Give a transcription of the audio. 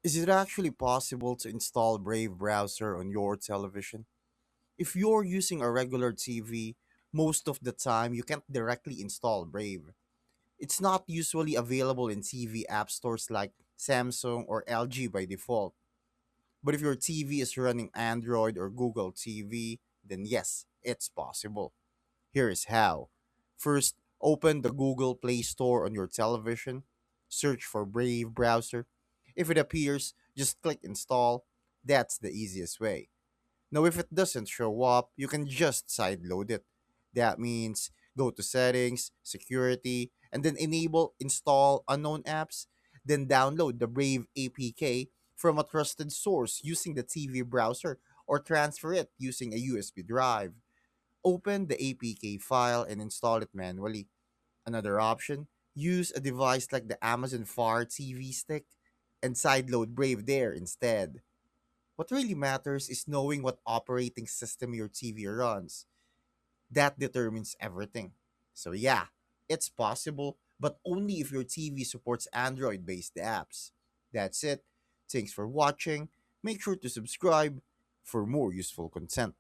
Is it actually possible to install Brave Browser on your television? If you're using a regular TV, most of the time you can't directly install Brave. It's not usually available in TV app stores like Samsung or LG by default. But if your TV is running Android or Google TV, then yes, it's possible. Here is how. First, open the Google Play Store on your television. Search for Brave Browser. If it appears, just click install. That's the easiest way. Now, if it doesn't show up, you can just sideload it. That means go to settings, security, and then enable install unknown apps. Then download the Brave APK from a trusted source using the TV browser or transfer it using a USB drive. Open the APK file and install it manually. Another option, use a device like the Amazon Fire TV stick and sideload Brave there instead. What really matters is knowing what operating system your TV runs. That determines everything. So, yeah, it's possible, but only if your TV supports Android based apps. That's it. Thanks for watching. Make sure to subscribe for more useful content.